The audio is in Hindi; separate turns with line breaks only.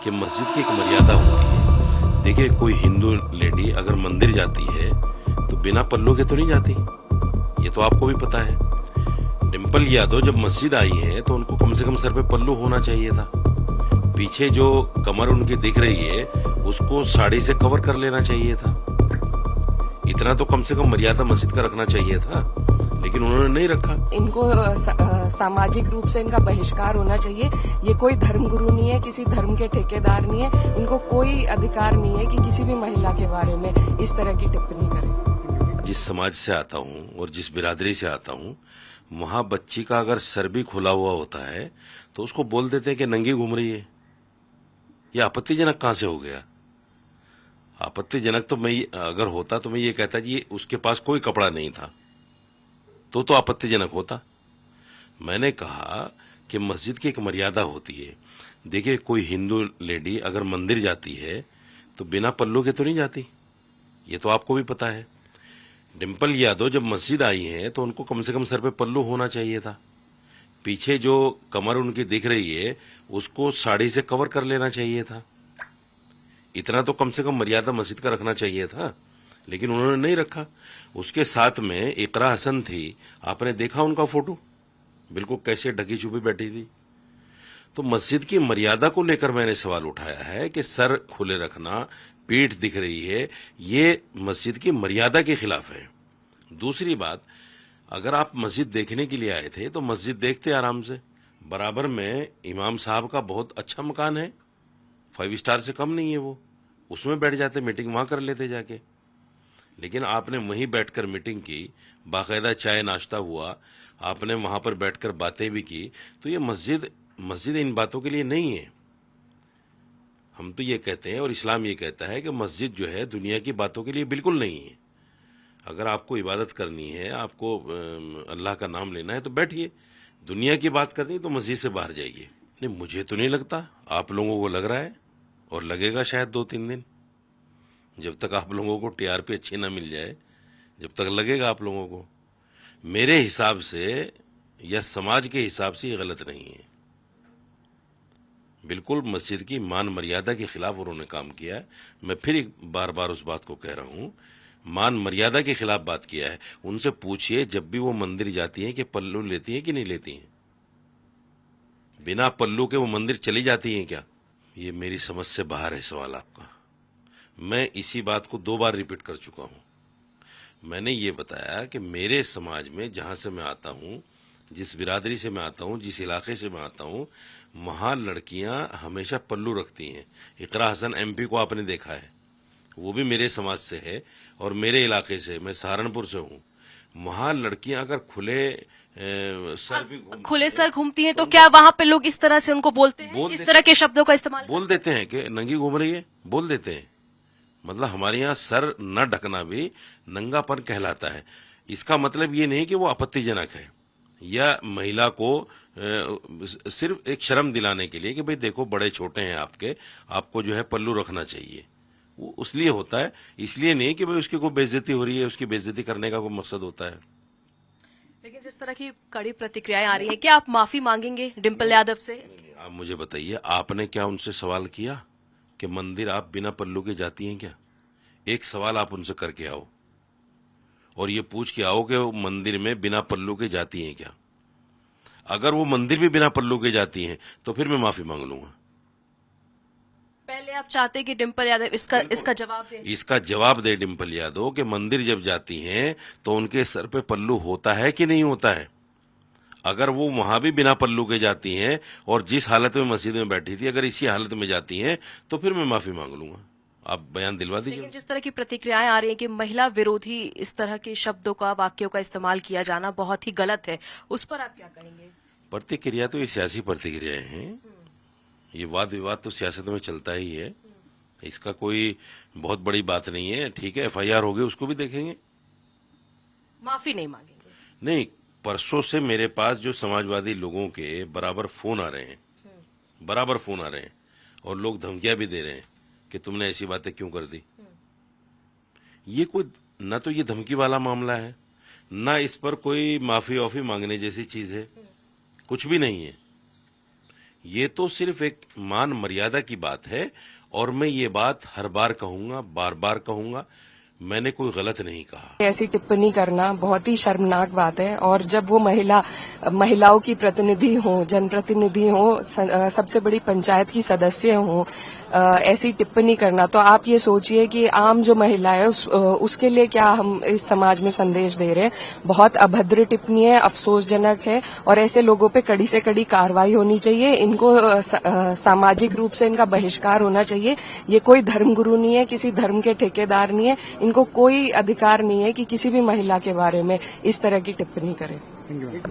कि मस्जिद की एक मर्यादा होती है। देखिए, कोई हिंदू लेडी अगर मंदिर जाती है तो बिना पल्लू के तो नहीं जाती, ये तो आपको भी पता है। डिम्पल यादव जब मस्जिद आई है तो उनको कम से कम सर पे पल्लू होना चाहिए था। पीछे जो कमर उनकी दिख रही है उसको साड़ी से कवर कर लेना चाहिए था। इतना तो कम से कम मर्यादा मस्जिद का रखना चाहिए था, लेकिन उन्होंने नहीं रखा।
इनको सामाजिक रूप से इनका बहिष्कार होना चाहिए। ये कोई धर्मगुरु नहीं है, किसी धर्म के ठेकेदार नहीं है। इनको कोई अधिकार नहीं है कि किसी भी महिला के बारे में इस तरह की टिप्पणी करें।
जिस समाज से आता हूँ और जिस बिरादरी से आता हूँ, वहां बच्ची का अगर सर भी खुला हुआ होता है तो उसको बोल देते हैं कि नंगी घूम रही है। यह आपत्तिजनक कहां से हो गया? आपत्तिजनक तो मैं अगर होता तो मैं ये कहता जी उसके पास कोई कपड़ा नहीं था, तो आपत्तिजनक होता। मैंने कहा कि मस्जिद की एक मर्यादा होती है। देखिए, कोई हिंदू लेडी अगर मंदिर जाती है तो बिना पल्लू के तो नहीं जाती, ये तो आपको भी पता है। डिम्पल यादव जब मस्जिद आई हैं तो उनको कम से कम सर पे पल्लू होना चाहिए था। पीछे जो कमर उनकी दिख रही है उसको साड़ी से कवर कर लेना चाहिए था। इतना तो कम से कम मर्यादा मस्जिद का रखना चाहिए था, लेकिन उन्होंने नहीं रखा। उसके साथ में इकरा हसन थी, आपने देखा उनका फोटो, बिल्कुल कैसे ढकी छुपी बैठी थी। तो मस्जिद की मर्यादा को लेकर मैंने सवाल उठाया है कि सर खुले रखना, पीठ दिख रही है, ये मस्जिद की मर्यादा के खिलाफ है। दूसरी बात, अगर आप मस्जिद देखने के लिए आए थे तो मस्जिद देखते आराम से। बराबर में इमाम साहब का बहुत अच्छा मकान है, 5 स्टार से कम नहीं है वो, उसमें बैठ जाते, मीटिंग वहां कर लेते जाके। लेकिन आपने वहीं बैठकर मीटिंग की, बाकायदा चाय नाश्ता हुआ, आपने वहां पर बैठकर बातें भी की। तो ये मस्जिद इन बातों के लिए नहीं है। हम तो ये कहते हैं और इस्लाम ये कहता है कि मस्जिद जो है दुनिया की बातों के लिए बिल्कुल नहीं है। अगर आपको इबादत करनी है, आपको अल्लाह का नाम लेना है तो बैठिए। दुनिया की बात करनी है तो मस्जिद से बाहर जाइए। नहीं, मुझे तो नहीं लगता, आप लोगों को लग रहा है और लगेगा शायद 2-3 दिन। जब तक आप लोगों को टीआरपी अच्छी ना मिल जाए, जब तक लगेगा आप लोगों को। मेरे हिसाब से या समाज के हिसाब से ये गलत नहीं है। बिल्कुल मस्जिद की मान मर्यादा के खिलाफ उन्होंने काम किया है। मैं फिर बार बार उस बात को कह रहा हूं, मान मर्यादा के खिलाफ बात किया है। उनसे पूछिए जब भी वो मंदिर जाती हैं कि पल्लू लेती हैं कि नहीं लेती हैं। बिना पल्लू के वो मंदिर चली जाती हैं क्या? ये मेरी समझ से बाहर है सवाल आपका। मैं इसी बात को 2 बार रिपीट कर चुका हूं। मैंने ये बताया कि मेरे समाज में जहां से मैं आता हूं, जिस बिरादरी से मैं आता हूं, जिस इलाके से मैं आता हूं, वहां लड़कियां हमेशा पल्लू रखती हैं। इकरा हसन एमपी को आपने देखा है, वो भी मेरे समाज से है और मेरे इलाके से, मैं सहारनपुर से हूँ। वहां लड़कियां अगर
खुले सर घूमती हैं तो क्या वहां पे लोग इस तरह से उनको बोलते हैं, इस तरह के शब्दों का इस्तेमाल
बोल देते हैं कि नंगी घूम रही है, बोल देते हैं। मतलब हमारे यहाँ सर न ढकना भी नंगापन कहलाता है। इसका मतलब ये नहीं कि वो आपत्तिजनक है या महिला को सिर्फ एक शर्म दिलाने के लिए कि भाई देखो बड़े छोटे हैं आपके, आपको जो है पल्लू रखना चाहिए। वो उसलिए होता है, इसलिए नहीं कि भाई उसकी कोई बेइज्जती हो रही है, उसकी बेइज्जती करने का कोई मकसद होता है।
लेकिन जिस तरह की कड़ी प्रतिक्रियाएं आ रही हैं, क्या आप माफी मांगेंगे डिम्पल यादव से?
आप मुझे बताइए, आपने क्या उनसे सवाल किया कि मंदिर आप बिना पल्लू के जाती हैं क्या? एक सवाल आप उनसे करके आओ और ये पूछ के आओ कि वो मंदिर में बिना पल्लू के जाती हैं क्या। अगर वो मंदिर भी बिना पल्लू के जाती हैं तो फिर मैं माफी मांग लूंगा।
पहले आप चाहते कि डिम्पल यादव इसका जवाब दे?
इसका जवाब दे डिम्पल यादव कि मंदिर जब जाती हैं तो उनके सर पे पल्लू होता है कि नहीं होता है। अगर वो वहां भी बिना पल्लू के जाती हैं और जिस हालत में मस्जिद में बैठी थी अगर इसी हालत में जाती हैं तो फिर मैं माफी मांग लूंगा। आप बयान दिलवा दीजिए।
लेकिन जिस तरह की प्रतिक्रियाएं आ रही हैं कि महिला विरोधी इस तरह के शब्दों का, वाक्यों का इस्तेमाल किया जाना बहुत ही गलत है, उस पर आप क्या कहेंगे?
प्रतिक्रिया तो ये सियासी प्रतिक्रियाएं हैं, ये वाद विवाद तो सियासत में चलता ही है, इसका कोई बहुत बड़ी बात नहीं है। ठीक है, एफआईआर होगी, उसको भी देखेंगे।
माफी नहीं मांगेंगे?
नहीं, परसों से मेरे पास जो समाजवादी लोगों के बराबर फोन आ रहे हैं, बराबर फोन आ रहे हैं और लोग धमकियां भी दे रहे हैं कि तुमने ऐसी बातें क्यों कर दी। ये कोई ना तो ये धमकी वाला मामला है, ना इस पर कोई माफी वाफी मांगने जैसी चीज है, कुछ भी नहीं है। ये तो सिर्फ एक मान मर्यादा की बात है, और मैं ये बात हर बार कहूंगा, बार बार कहूंगा, मैंने कोई गलत नहीं कहा।
ऐसी टिप्पणी करना बहुत ही शर्मनाक बात है। और जब वो महिलाओं की प्रतिनिधि हो, जनप्रतिनिधि हो, सबसे बड़ी पंचायत की सदस्य हो, ऐसी टिप्पणी करना, तो आप ये सोचिए कि आम जो महिला है उसके लिए क्या हम इस समाज में संदेश दे रहे हैं। बहुत अभद्र टिप्पणी है, अफसोसजनक है, और ऐसे लोगों पे कड़ी से कड़ी कार्रवाई होनी चाहिए। इनको सामाजिक रूप से इनका बहिष्कार होना चाहिए। ये कोई धर्मगुरु नहीं है, किसी धर्म के ठेकेदार नहीं है। इनको कोई अधिकार नहीं है कि किसी भी महिला के बारे में इस तरह की टिप्पणी करें।